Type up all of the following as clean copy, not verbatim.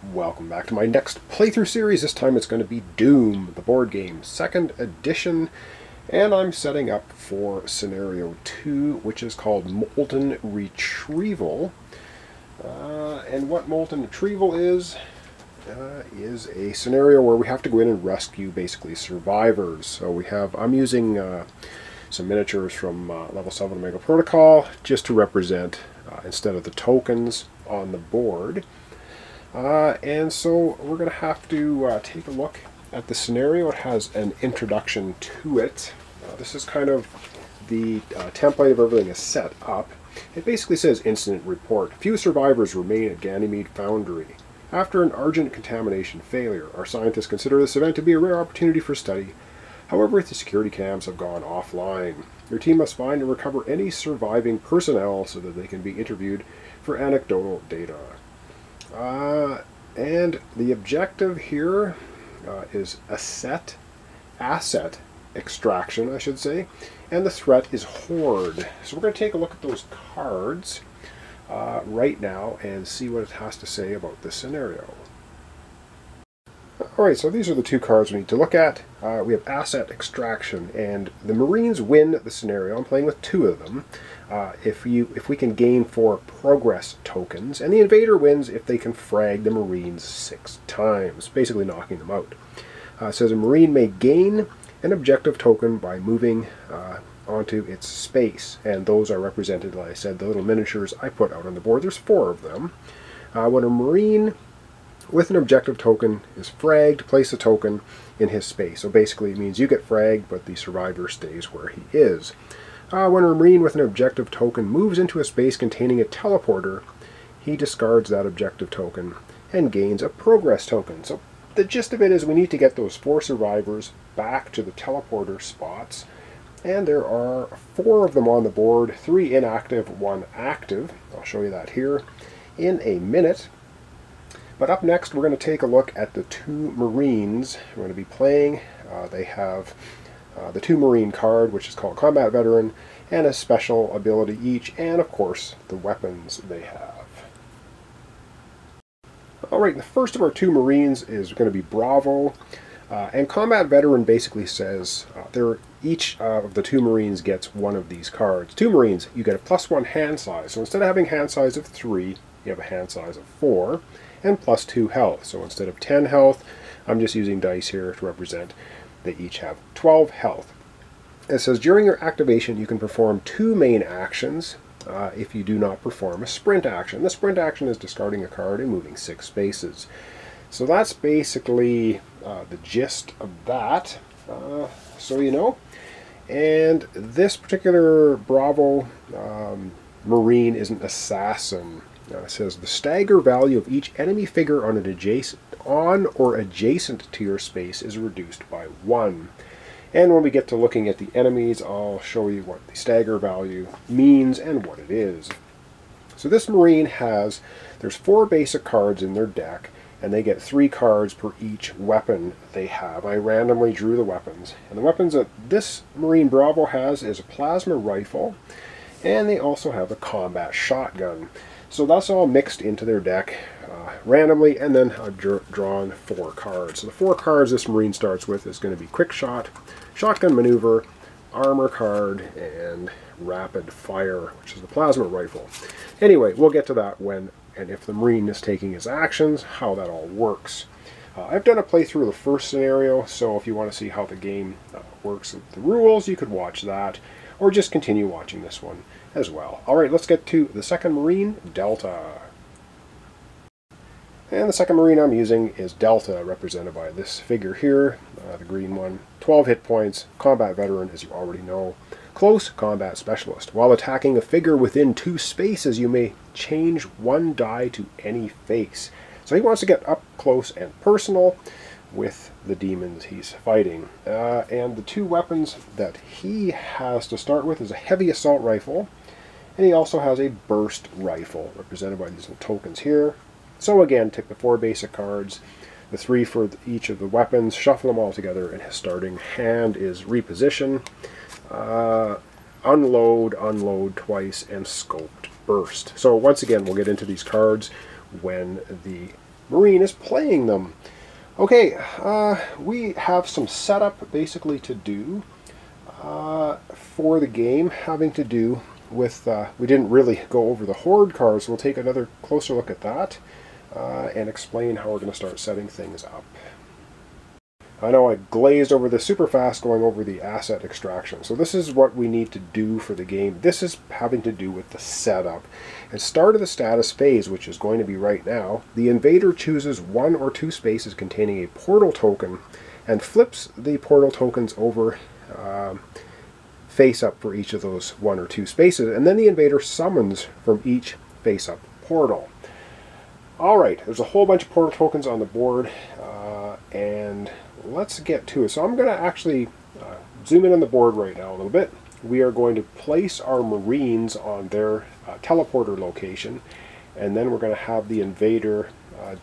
Welcome back to my next playthrough series. This time it's going to be Doom, the board game, 2nd edition. And I'm setting up for scenario 2, which is called Molten Retrieval. And what Molten Retrieval is a scenario where we have to go in and rescue basically survivors. So I'm using some miniatures from level 7 Omega Protocol just to represent, instead of the tokens on the board. And so we're going to have to take a look at the scenario. It has an introduction to it. This is kind of the template of everything is set up. It basically says incident report. Few survivors remain at Ganymede Foundry. After an urgent contamination failure, our scientists consider this event to be a rare opportunity for study. However, the security cams have gone offline. Your team must find and recover any surviving personnel so that they can be interviewed for anecdotal data. And the objective here is asset extraction, I should say, and the threat is horde. So we're going to take a look at those cards right now and see what it has to say about this scenario. Alright, so these are the two cards we need to look at. We have asset extraction, and the Marines win the scenario. I'm playing with 2 of them. If we can gain 4 progress tokens, and the invader wins if they can frag the Marines 6 times, basically knocking them out. It says a Marine may gain an objective token by moving onto its space, and those are represented, like I said, the little miniatures I put out on the board. There's 4 of them. When a Marine with an objective token is fragged, place a token in his space. So basically it means you get fragged, but the survivor stays where he is. When a Marine with an objective token moves into a space containing a teleporter, he discards that objective token and gains a progress token. So the gist of it is we need to get those 4 survivors back to the teleporter spots. And there are 4 of them on the board, 3 inactive, 1 active. I'll show you that here in a minute. But up next, we're going to take a look at the 2 Marines we're going to be playing. They have the 2 Marine card, which is called Combat Veteran, and a special ability each, and of course, the weapons they have. Alright, the first of our 2 Marines is going to be Bravo. And Combat Veteran basically says each of the 2 Marines gets 1 of these cards. 2 Marines, you get a +1 hand size. So instead of having hand size of 3, you have a hand size of 4. And +2 health. So instead of 10 health, I'm just using dice here to represent they each have 12 health. It says during your activation you can perform 2 main actions if you do not perform a sprint action. The sprint action is discarding a card and moving 6 spaces. So that's basically the gist of that, so you know. And this particular Bravo Marine is an assassin. It says the stagger value of each enemy figure on or adjacent to your space is reduced by 1. And when we get to looking at the enemies, I'll show you what the stagger value means and what it is. So this Marine there's 4 basic cards in their deck, and they get 3 cards per each weapon they have. I randomly drew the weapons. And the weapons that this Marine Bravo has is a plasma rifle, and they also have a combat shotgun. So that's all mixed into their deck randomly, and then I've drawn 4 cards. So the 4 cards this Marine starts with is going to be Quick Shot, Shotgun Maneuver, Armor card, and Rapid Fire, which is the plasma rifle. Anyway, we'll get to that when and if the Marine is taking his actions, how that all works. I've done a playthrough of the first scenario, so if you want to see how the game works with the rules, you could watch that, or just continue watching this one as well. Alright, let's get to the 2nd Marine, Delta. And the 2nd Marine I'm using is Delta, represented by this figure here, the green one. 12 hit points, Combat Veteran, as you already know. Close Combat Specialist. While attacking a figure within 2 spaces, you may change 1 die to any face. So he wants to get up close and personal with the demons he's fighting. And the 2 weapons that he has to start with is a heavy assault rifle, and he also has a burst rifle, represented by these little tokens here. So again, take the 4 basic cards, the 3 for each of the weapons, shuffle them all together, and his starting hand is reposition, unload twice, and scoped burst. So once again, we'll get into these cards when the Marine is playing them. Okay, we have some setup basically to do for the game, having to do with, we didn't really go over the Horde cards, so we'll take another closer look at that and explain how we're going to start setting things up. I know I glazed over this super fast going over the asset extraction. So this is what we need to do for the game. This is having to do with the setup. At start of the status phase, which is going to be right now, the invader chooses 1 or 2 spaces containing a portal token and flips the portal tokens over face up for each of those 1 or 2 spaces, and then the invader summons from each face up portal. Alright, there's a whole bunch of portal tokens on the board, and let's get to it. So I'm going to actually zoom in on the board right now a little bit. We are going to place our Marines on their teleporter location, and then we're going to have the invader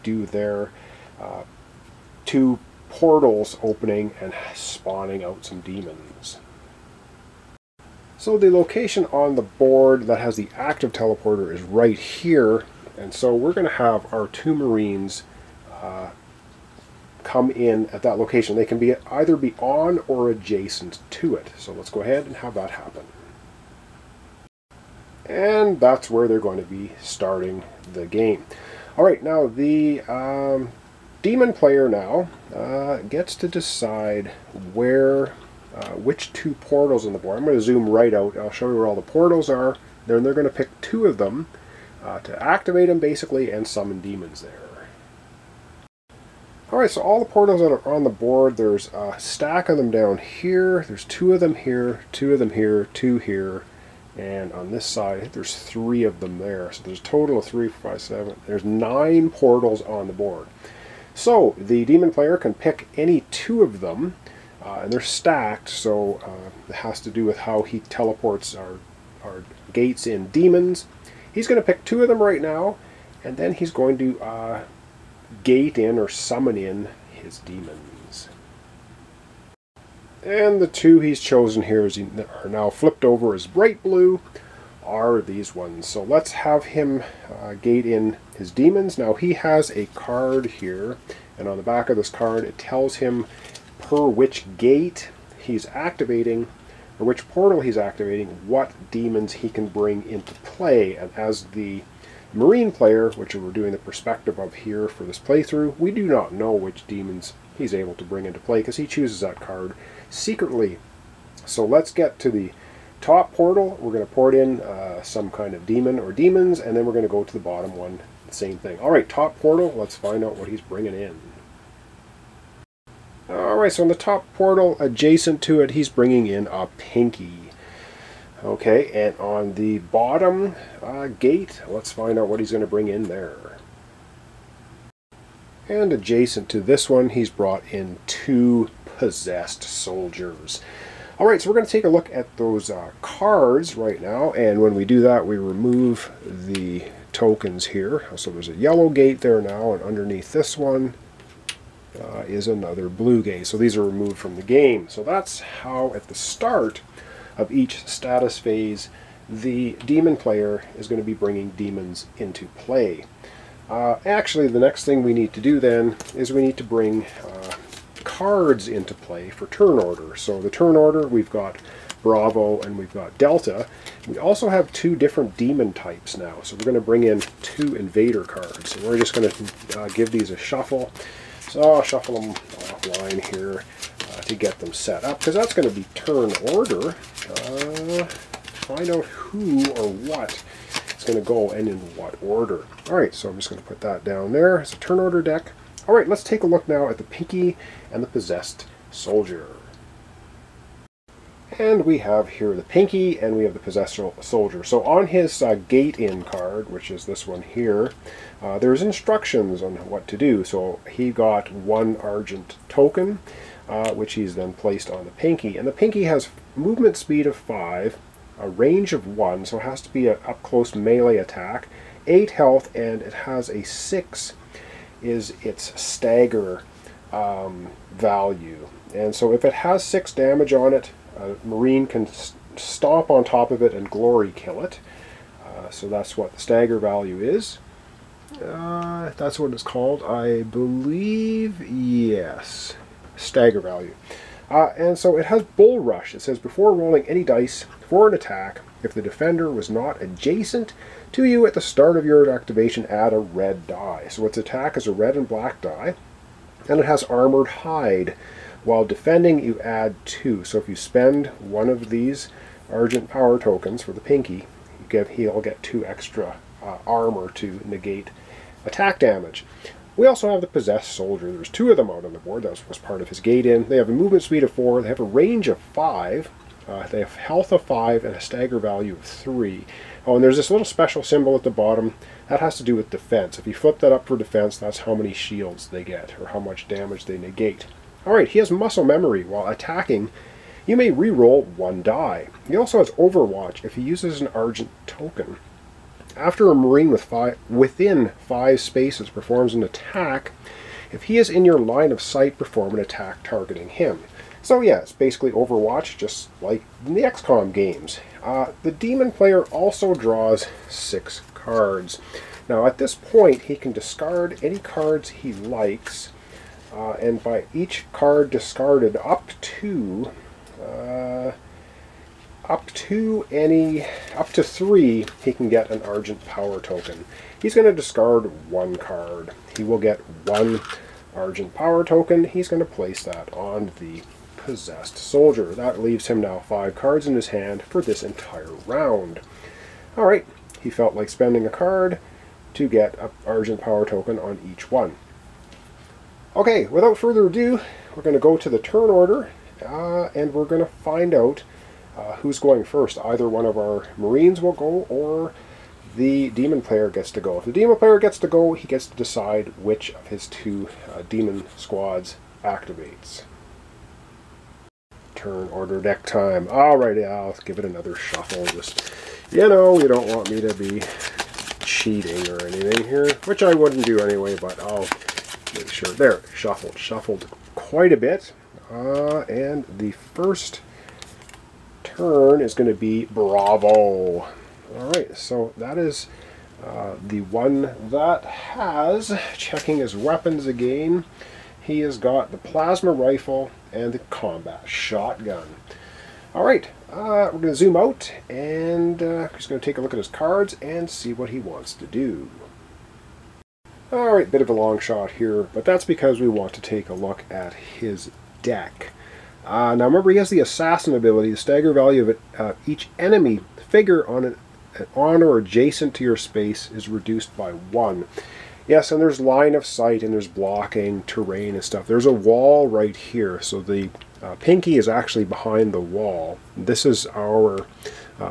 do their 2 portals opening and spawning out some demons. So the location on the board that has the active teleporter is right here, and so we're going to have our 2 Marines come in at that location. They can be either be on or adjacent to it. So let's go ahead and have that happen. And that's where they're going to be starting the game. Alright, now the demon player now gets to decide where which 2 portals on the board. I'm going to zoom right out. I'll show you where all the portals are. Then they're going to pick 2 of them to activate them basically and summon demons there. Alright, so all the portals that are on the board, there's a stack of them down here. There's 2 of them here, 2 of them here, 2 here, and on this side there's 3 of them there. So there's a total of 3, 4, 5, 7. There's 9 portals on the board. So the demon player can pick any 2 of them, and they're stacked, so it has to do with how he teleports our gates in demons. He's going to pick 2 of them right now, and then he's going to gate in or summon in his demons. And the 2 he's chosen here are now flipped over as bright blue are these ones. So let's have him gate in his demons. Now he has a card here, and on the back of this card it tells him per which gate he's activating, or which portal he's activating, what demons he can bring into play. And as the Marine player, which we're doing the perspective of here for this playthrough, we do not know which demons he's able to bring into play because he chooses that card secretly. So let's get to the top portal. We're going to port in some kind of demon or demons, and then we're going to go to the bottom one, same thing. Alright, top portal, let's find out what he's bringing in. Alright, so on the top portal, adjacent to it, he's bringing in a pinky. Okay, and on the bottom gate, let's find out what he's going to bring in there. And adjacent to this one, he's brought in 2 possessed soldiers. Alright, so we're going to take a look at those cards right now, and when we do that, we remove the tokens here. So there's a yellow gate there now, and underneath this one is another blue gate. So these are removed from the game. So that's how at the start of each status phase the demon player is going to be bringing demons into play. Actually, the next thing we need to do then is we need to bring cards into play for turn order. So the turn order, we've got Bravo and we've got Delta. We also have 2 different demon types now. So we're going to bring in 2 invader cards. So we're just going to give these a shuffle. So I'll shuffle them offline here to get them set up, because that's going to be turn order. Find out who or what is going to go and in what order. Alright, so I'm just going to put that down there as a turn order deck. Alright, let's take a look now at the Pinky and the Possessed Soldier. And we have here the Pinky and we have the Possessed Soldier. So on his gate in card, which is this one here, there's instructions on what to do. So he got 1 Argent token, which he's then placed on the Pinky. And the Pinky has movement speed of 5, a range of 1, so it has to be an up-close melee attack, 8 health, and it has a 6 is its stagger value. And so if it has 6 damage on it, a Marine can stomp on top of it and glory kill it. So that's what the stagger value is. That's what it's called, I believe. Yes, stagger value. And so it has Bull Rush. It says before rolling any dice for an attack, if the defender was not adjacent to you at the start of your activation, add a red die. So its attack is a red and black die, and it has Armored Hide. While defending, you add 2. So if you spend one of these Argent Power tokens for the Pinky, he'll get 2 extra armor to negate attack damage. We also have the Possessed Soldier. There's 2 of them out on the board. That was part of his gate in. They have a movement speed of 4. They have a range of 5. They have health of 5 and a stagger value of 3. Oh, and there's this little special symbol at the bottom. That has to do with defense. If you flip that up for defense, that's how many shields they get, or how much damage they negate. Alright, he has Muscle Memory. While attacking, you may re-roll 1 die. He also has Overwatch if he uses an Argent token. After a Marine within 5 spaces performs an attack, if he is in your line of sight, perform an attack targeting him. So yeah, it's basically Overwatch, just like in the XCOM games. The Demon player also draws 6 cards. Now at this point, he can discard any cards he likes, and by each card discarded up to 3, he can get an Argent Power token. He's going to discard 1 card. He will get 1 Argent Power token. He's going to place that on the Possessed Soldier. That leaves him now 5 cards in his hand for this entire round. Alright, he felt like spending a card to get an Argent Power token on each one. Okay, without further ado, we're going to go to the turn order, and we're going to find out who's going first. Either one of our Marines will go, or the Demon player gets to go. If the Demon player gets to go, he gets to decide which of his 2 Demon squads activates. Turn order deck time. Alright, I'll give it another shuffle. Just, you know, you don't want me to be cheating or anything here, which I wouldn't do anyway, but I'll make sure. There, shuffled quite a bit. And the first turn is going to be Bravo. Alright, so that is the one that has, checking his weapons again, he has got the Plasma Rifle and the Combat Shotgun. Alright, we're going to zoom out, and he's going to take a look at his cards and see what he wants to do. Alright, bit of a long shot here, but that's because we want to take a look at his deck. Now remember, he has the Assassin ability. The stagger value of each enemy figure on or adjacent to your space is reduced by 1. Yes, and there's line of sight, and there's blocking, terrain, and stuff. There's a wall right here, so the Pinky is actually behind the wall. This is our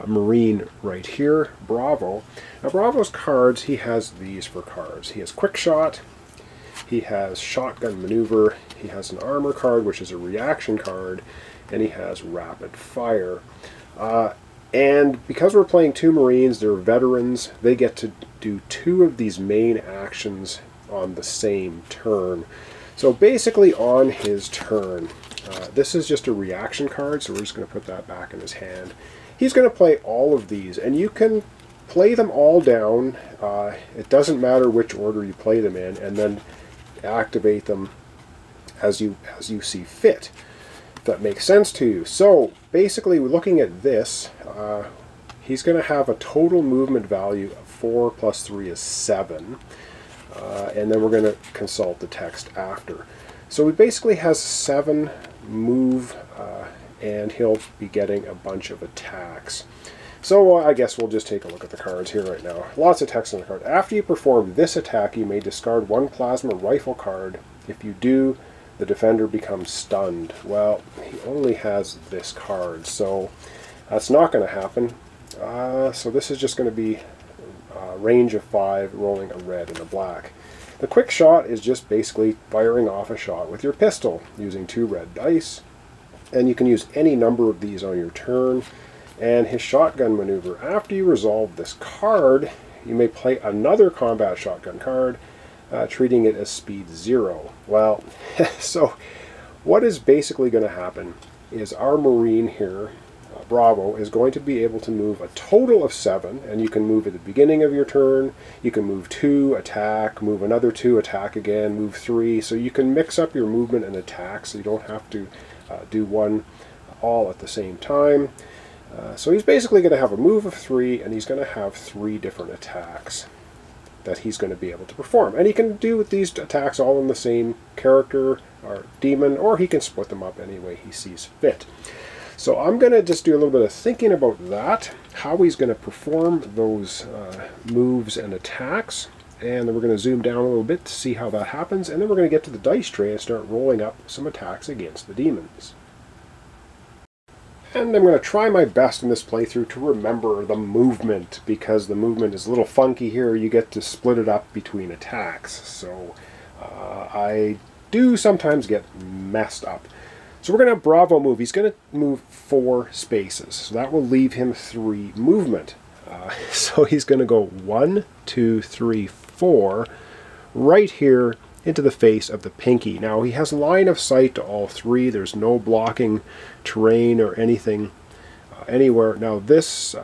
Marine right here, Bravo. Now Bravo's cards, he has these for cards. He has Quick Shot, he has Shotgun Maneuver, he has an Armor card, which is a reaction card, and he has Rapid Fire. And because we're playing 2 Marines, they're veterans, they get to do 2 of these main actions on the same turn. So basically on his turn, this is just a reaction card, so we're just going to put that back in his hand. He's going to play all of these, and you can play them all down. It doesn't matter which order you play them in, and then activate them as you see fit. That makes sense to you. So basically, looking at this, he's going to have a total movement value of 4 plus 3 is 7, and then we're going to consult the text after. So he basically has 7 move, and he'll be getting a bunch of attacks. So I guess we'll just take a look at the cards here right now. Lots of text on the card. After you perform this attack, you may discard 1 Plasma Rifle card. If you do, the defender becomes stunned. Well, he only has this card, so that's not going to happen. So this is just going to be a range of 5, rolling a red and a black. The Quick Shot is just basically firing off a shot with your pistol using 2 red dice, and you can use any number of these on your turn. And his Shotgun Maneuver, after you resolve this card, you may play another Combat Shotgun card, treating it as speed 0. Well, so what is basically going to happen is our Marine here, Bravo is going to be able to move a total of 7, and you can move at the beginning of your turn. You can move 2, attack, move another 2, attack again, move 3. So you can mix up your movement and attack, so you don't have to do one all at the same time. So he's basically going to have a move of 3, and he's going to have 3 different attacks that he's going to be able to perform. And he can do these attacks all in the same character or demon, or he can split them up any way he sees fit. So I'm going to just do a little bit of thinking about that, how he's going to perform those moves and attacks, and then we're going to zoom down a little bit to see how that happens, and then we're going to get to the dice tray and start rolling up some attacks against the demons. And I'm going to try my best in this playthrough to remember the movement, because the movement is a little funky here. You get to split it up between attacks, so I do sometimes get messed up. So we're going to have Bravo move. He's going to move 4 spaces, so that will leave him 3 movement. So he's going to go 1, 2, 3, 4 right here into the face of the Pinky. Now he has line of sight to all 3. There's no blocking terrain or anything anywhere. Now this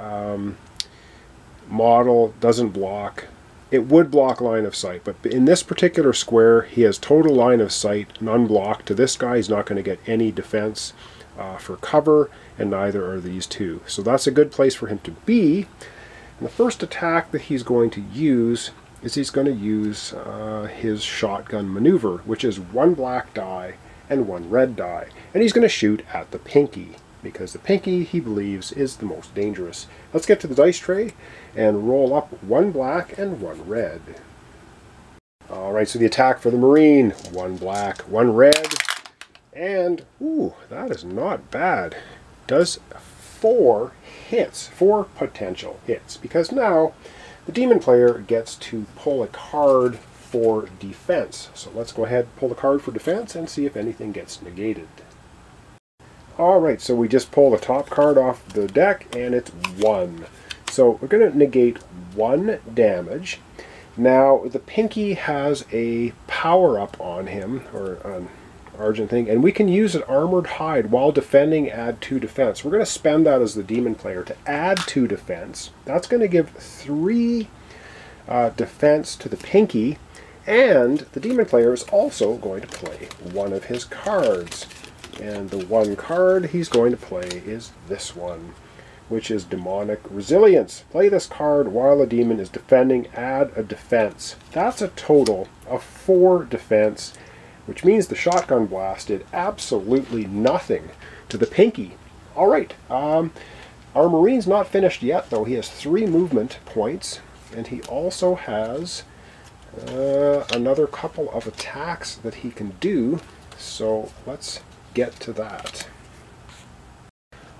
model doesn't block. It would block line of sight, but in this particular square he has total line of sight and unblocked. To this guy, he's not going to get any defense for cover, and neither are these two. So that's a good place for him to be. And the first attack that he's going to use is he's going to use his shotgun maneuver, which is 1 black die and 1 red die. And he's going to shoot at the Pinky, because the Pinky, he believes, is the most dangerous. Let's get to the dice tray and roll up 1 black and 1 red. Alright, so the attack for the Marine, 1 black, 1 red, and, ooh, that is not bad. Does 4 hits, 4 potential hits, because now the demon player gets to pull a card for defense. So let's go ahead and pull the card for defense and see if anything gets negated. Alright, so we just pull the top card off the deck, and it's 1. So we're going to negate 1 damage. Now, the Pinky has a power-up on him, or an Argent thing, and we can use an Armored Hide while defending, add 2 defense. We're going to spend that as the demon player to add 2 defense. That's going to give 3 defense to the Pinky, and the demon player is also going to play one of his cards. And the 1 card he's going to play is this one, which is Demonic Resilience. Play this card while a demon is defending, add a defense. That's a total of 4 defense, which means the shotgun blast did absolutely nothing to the Pinky. Alright, our Marine's not finished yet, though. He has 3 movement points, and he also has another couple of attacks that he can do, so let's get to that.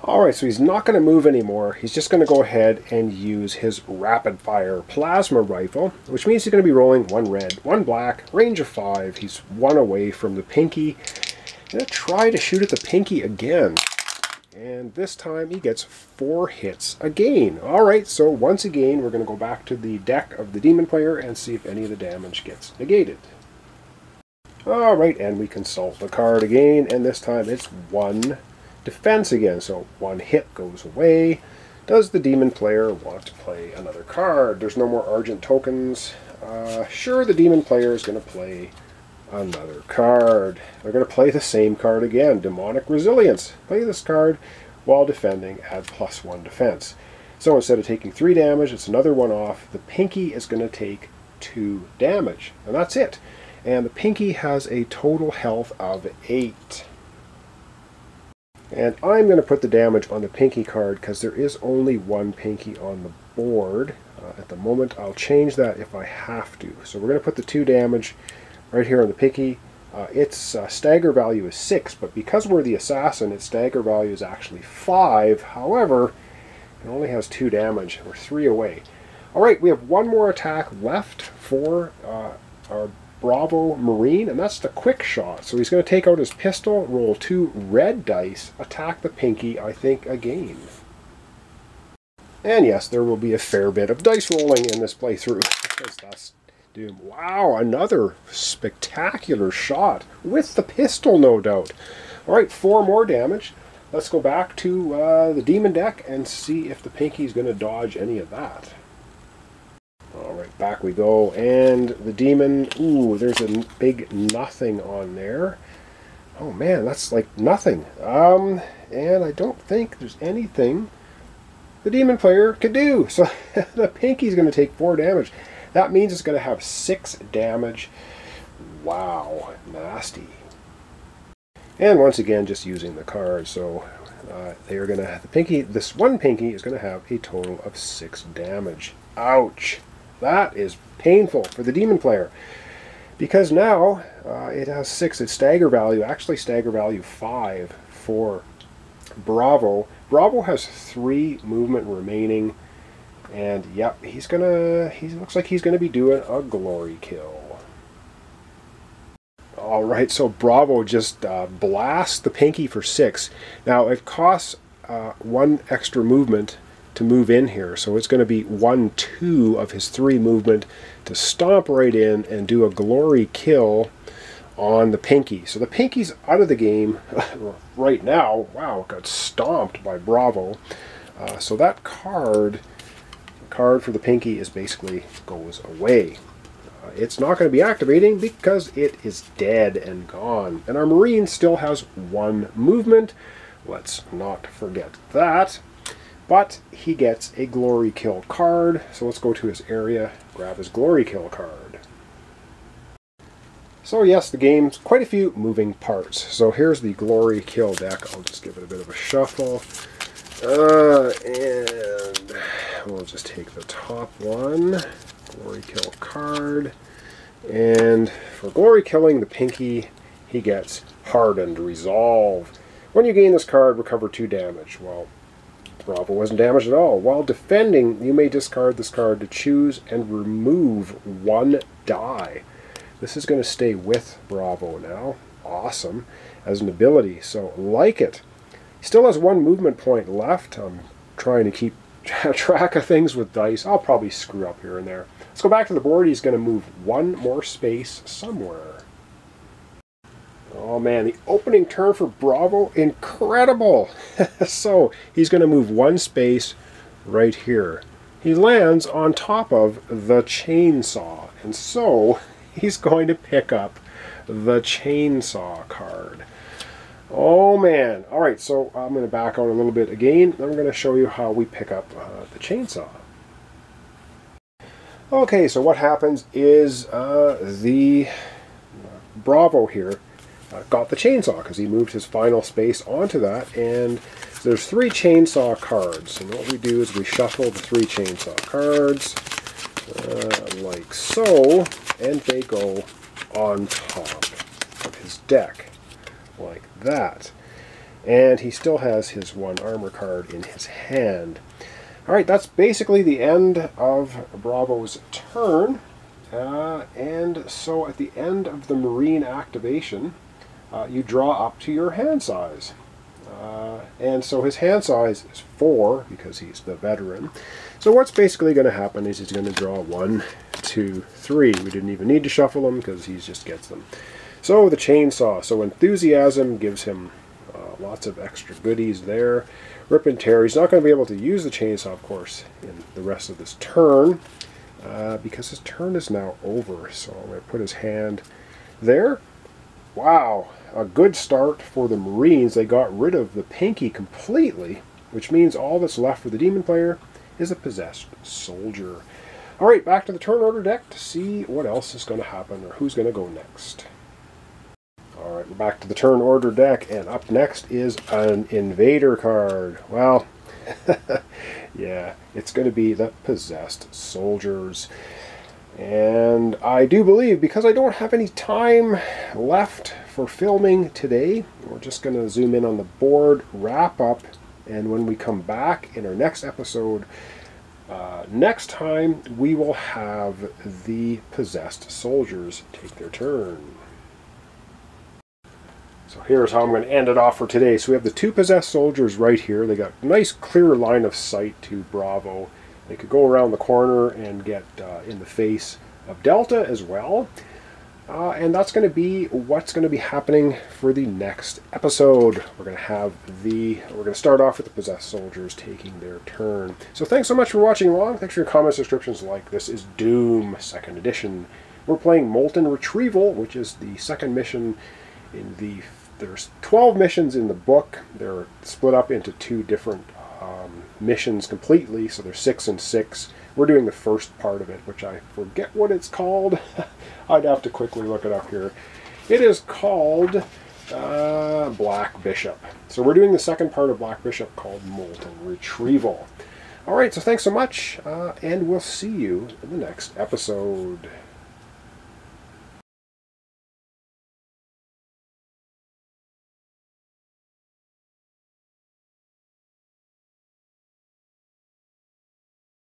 Alright, so he's not going to move anymore. He's just going to go ahead and use his rapid fire plasma rifle, which means he's going to be rolling 1 red, 1 black, range of 5. He's 1 away from the Pinky. I'm going to try to shoot at the Pinky again. And this time he gets 4 hits again. Alright, so once again we're going to go back to the deck of the demon player and see if any of the damage gets negated. Alright, and we consult the card again, and this time it's 1 defense again, so 1 hit goes away. Does the demon player want to play another card? There's no more Argent tokens. Sure, the demon player is going to play another card. They're going to play the same card again, Demonic Resilience. Play this card while defending, add +1 defense. So instead of taking 3 damage, it's another 1 off. The Pinky is going to take 2 damage, and that's it. And the Pinky has a total health of 8. And I'm going to put the damage on the Pinky card because there is only 1 Pinky on the board. At the moment, I'll change that if I have to. So we're going to put the 2 damage right here on the Pinky. Its stagger value is 6, but because we're the assassin, its stagger value is actually 5. However, it only has 2 damage. We're 3 away. Alright, we have 1 more attack left for our Bravo Marine, and that's the quick shot. So he's going to take out his pistol, roll 2 red dice, attack the Pinky, I think, again. And yes, there will be a fair bit of dice rolling in this playthrough, because that's doom. Wow, another spectacular shot, with the pistol, no doubt. Alright, 4 more damage. let's go back to the demon deck and see if the Pinky's going to dodge any of that. Alright, back we go, and the demon, ooh, there's a big nothing on there. Oh man, that's like nothing. And I don't think there's anything the demon player could do. So the Pinky's going to take 4 damage. That means it's going to have 6 damage. Wow, nasty. And once again, just using the card, so they are going to have the Pinky. This one Pinky is going to have a total of 6 damage. Ouch! That is painful for the demon player, because now it has 6. Its stagger value, actually stagger value 5 for Bravo. Bravo has 3 movement remaining, and yep, he looks like he's gonna be doing a glory kill. Alright, so Bravo just blasts the Pinky for 6. Now it costs 1 extra movement to move in here, so it's going to be 1/2 of his 3 movement to stomp right in and do a glory kill on the Pinky. So the Pinky's out of the game right now. Wow, it got stomped by Bravo. So that card for the Pinky is basically goes away. It's not going to be activating because it is dead and gone. And our Marine still has 1 movement. Let's not forget that. But he gets a glory kill card. So let's go to his area, grab his glory kill card. So yes, the game's quite a few moving parts. So here's the glory kill deck. I'll just give it a bit of a shuffle. And we'll just take the top one. Glory kill card. And for glory killing the Pinky, he gets Hardened Resolve. When you gain this card, recover 2 damage. Well, Bravo wasn't damaged at all. While defending, you may discard this card to choose and remove 1 die. This is going to stay with Bravo now. Awesome. As an ability, so like it. He still has 1 movement point left. I'm trying to keep track of things with dice. I'll probably screw up here and there. Let's go back to the board. He's going to move 1 more space somewhere. Oh man, the opening turn for Bravo, incredible! So he's going to move 1 space right here. He lands on top of the chainsaw, and so he's going to pick up the chainsaw card. Oh man. Alright, so I'm going to back out a little bit again. Then I'm going to show you how we pick up the chainsaw. Okay, so what happens is the Bravo here got the chainsaw because he moved his final space onto that, and there's 3 chainsaw cards. And what we do is we shuffle the 3 chainsaw cards like so, and they go on top of his deck like that. And he still has his 1 armor card in his hand. Alright, that's basically the end of Bravo's turn. And so at the end of the Marine activation, you draw up to your hand size. And so his hand size is 4 because he's the veteran. So what's basically going to happen is he's going to draw 1, 2, 3. We didn't even need to shuffle them because he just gets them. So the chainsaw. So Enthusiasm gives him lots of extra goodies there. Rip and Tear. He's not going to be able to use the chainsaw, of course, in the rest of this turn because his turn is now over. So I'm going to put his hand there. Wow, a good start for the Marines. They got rid of the Pinky completely, which means all that's left for the Demon player is a possessed soldier. Alright, back to the turn order deck to see what else is going to happen or who's going to go next. Alright, we're back to the turn order deck, and up next is an Invader card. Well, yeah, it's going to be the possessed soldiers. And I do believe, because I don't have any time left for filming today, we're just going to zoom in on the board, wrap up, and when we come back in our next episode, next time we will have the possessed soldiers take their turn. So here's how I'm going to end it off for today. So we have the 2 possessed soldiers right here. They got a nice clear line of sight to Bravo. They could go around the corner and get in the face of Delta as well. And that's going to be what's going to be happening for the next episode. We're going to start off with the possessed soldiers taking their turn. So thanks so much for watching along. Thanks for your comments, subscriptions, this is Doom 2nd Edition. We're playing Molten Retrieval, which is the second mission in the... There's 12 missions in the book. They're split up into 2 different missions completely, so there's 6 and 6. We're doing the first part of it, which I forget what it's called. I'd have to quickly look it up here. It is called Black Bishop. So we're doing the second part of Black Bishop called Molten Retrieval. Alright, so thanks so much, and we'll see you in the next episode.